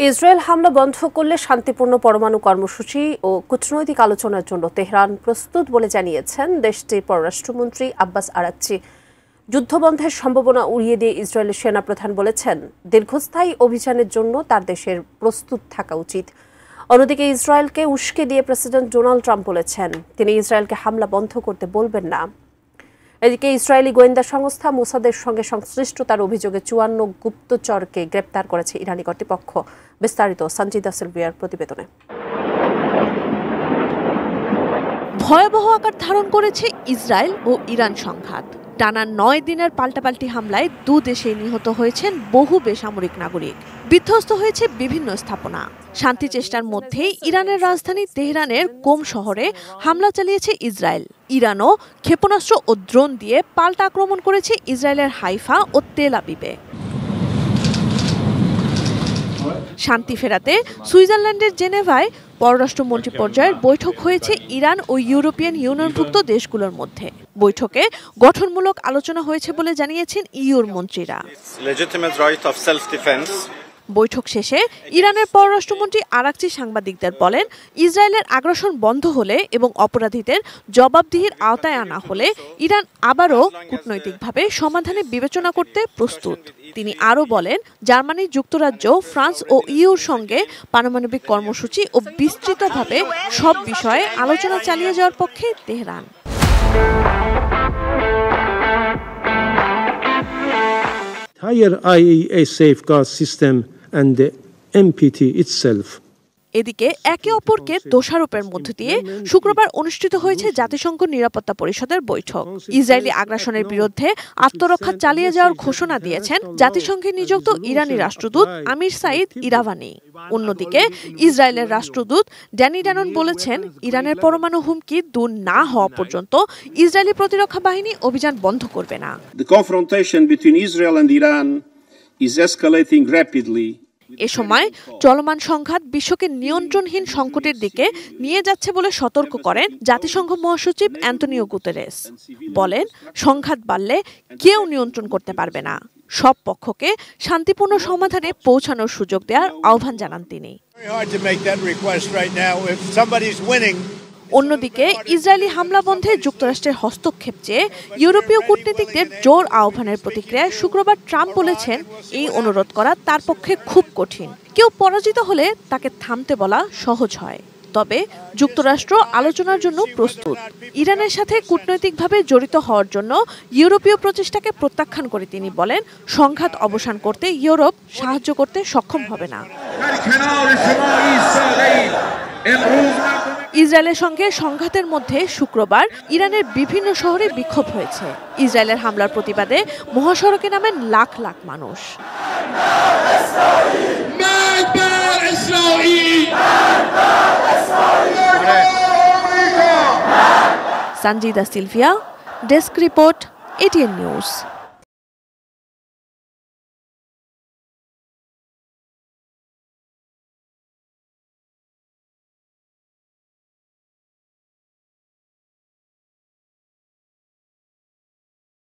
Israel হামলা বন্ধ করলে শান্তিপূর্ণ পরমাণু কর্মসূচি ও কূটনৈতিক আলোচনার জন্য তেহরান প্রস্তুত বলে জানিয়েছেন দেশটির পররাষ্ট্রমন্ত্রী আব্বাস আরাকচি। যুদ্ধবন্ধের সম্ভাবনা উড়িয়ে দিয়ে ইসরায়েলের সেনাপ্রধান বলেছেন, দীর্ঘস্থায়ী অভিযানের জন্য তার দেশের প্রস্তুত থাকা উচিত। অন্যদিকে ইসরায়েলকে উস্কে দিয়ে প্রেসিডেন্ট ডোনাল্ড ট্রাম্প বলেছেন, তিনি ইসরায়েলকে হামলা বন্ধ করতে বলবেন না। এদিকে ইসরায়েলি গোয়েন্দা সংস্থা মোসাদের সঙ্গে সংশ্লিষ্টতার অভিযোগে ৫৪ গুপ্তচরকে গ্রেপ্তার করেছে ইরানি কর্তৃপক্ষ। বিস্তারিত সঞ্জিদা সিলভিয়ার প্রতিবেদনে। ভয়াবহ আকার ধারণ করেছে ইসরায়েল ও ইরান সংঘাত। টানা ৯ দিনের পাল্টাপাল্টি হামলায় দু দেশেই নিহত হয়েছেন বহু বেসামরিক নাগরিক, বিধ্বস্ত হয়েছে বিভিন্ন স্থাপনা। শান্তি চেষ্টার মধ্যেই ইরানের রাজধানী তেহরানের কোম শহরে হামলা চালিয়েছে ইসরায়েল। ইরানও ক্ষেপণাস্ত্র ও ড্রোন দিয়ে পাল্টা আক্রমণ করেছে ইসরায়েলের হাইফা ও তেল আবিবে। শান্তি ফেরাতে সুইজারল্যান্ডের জেনেভায় পররাষ্ট্রমন্ত্রী পর্যায়ের বৈঠক হয়েছে ইরান ও ইউরোপিয়ান ইউনিয়নভুক্ত দেশগুলোর মধ্যে। বৈঠকে গঠনমূলক আলোচনা হয়েছে বলে জানিয়েছেন ইউর মন্ত্রীরা। বৈঠক শেষে ইরানের পররাষ্ট্রমন্ত্রী আরাকচি সাংবাদিকদের বলেন, ইসরায়েলের আগ্রাসন বন্ধ হলে এবং অপরাধীদের জবাবদিহির আওতায় আনা হলে ইরান আবারও কূটনৈতিকভাবে সমাধানে বিবেচনা করতে প্রস্তুত। তিনি আরও বলেন, জার্মানি, যুক্তরাজ্য, ফ্রান্স ও ইউর সঙ্গে পারমাণবিক কর্মসূচি ও বিস্তৃতভাবে সব বিষয়ে আলোচনা চালিয়ে যাওয়ার পক্ষে Tehran. Higher IAEA safeguard system and the NPT itself. এদিকে একে অপরকে দোষারোপের মধ্য দিয়ে শুক্রবার অনুষ্ঠিত হয়েছে জাতিসংঘ নিরাপত্তা পরিষদের বৈঠক। ইসরায়েলি আগ্রাসনের বিরুদ্ধে আত্মরক্ষা চালিয়ে যাওয়ার ঘোষণা দিয়েছেন জাতিসংঘে নিযুক্ত ইরানি রাষ্ট্রদূত আমির সাইদ ইরাভানি। অন্যদিকে ইসরায়েলের রাষ্ট্রদূত ড্যানি ড্যানন বলেছেন, ইরানের পরমাণু হুমকি দূর না হওয়া পর্যন্ত ইসরায়েলি প্রতিরক্ষা বাহিনী অভিযান বন্ধ করবে না। The confrontation between Israel and Iran is escalating rapidly. এ সময় চলমান সংঘাত বিশ্বকে নিয়ন্ত্রণহীন সংকটের দিকে নিয়ে যাচ্ছে বলে সতর্ক করেন জাতিসংঘ মহাসচিব অ্যান্টনিও গুতেরেস। বলেন, সংঘাত বাড়লে কেউ নিয়ন্ত্রণ করতে পারবে না। সব পক্ষকে শান্তিপূর্ণ সমাধানে পৌঁছানোর সুযোগ দেওয়ার আহ্বান জানান তিনি। অন্যদিকে ইসরায়েলি হামলা বন্ধে যুক্তরাষ্ট্রের হস্তক্ষেপ চেয়ে ইউরোপীয় কূটনীতিকদের জোর আহ্বানের প্রতিক্রিয়ায় শুক্রবার ট্রাম্প বলেছেন, এই অনুরোধ করা তার পক্ষে খুব কঠিন। কেউ পরাজিত হলে তাকে থামতে বলা সহজ হয়। তবে যুক্তরাষ্ট্র আলোচনার জন্য প্রস্তুত। ইরানের সাথে কূটনৈতিকভাবে জড়িত হওয়ার জন্য ইউরোপীয় প্রচেষ্টাকে প্রত্যাখ্যান করে তিনি বলেন, সংঘাত অবসান করতে ইউরোপ সাহায্য করতে সক্ষম হবে না। ইসরায়েলের সঙ্গে সংঘাতের মধ্যে শুক্রবার ইরানের বিভিন্ন শহরে বিক্ষোভ হয়েছে। ইসরায়েলের হামলার প্রতিবাদে মহাসড়কে নামেন লাখ লাখ মানুষ। Sanjida Sylvia, desk report, ATN news.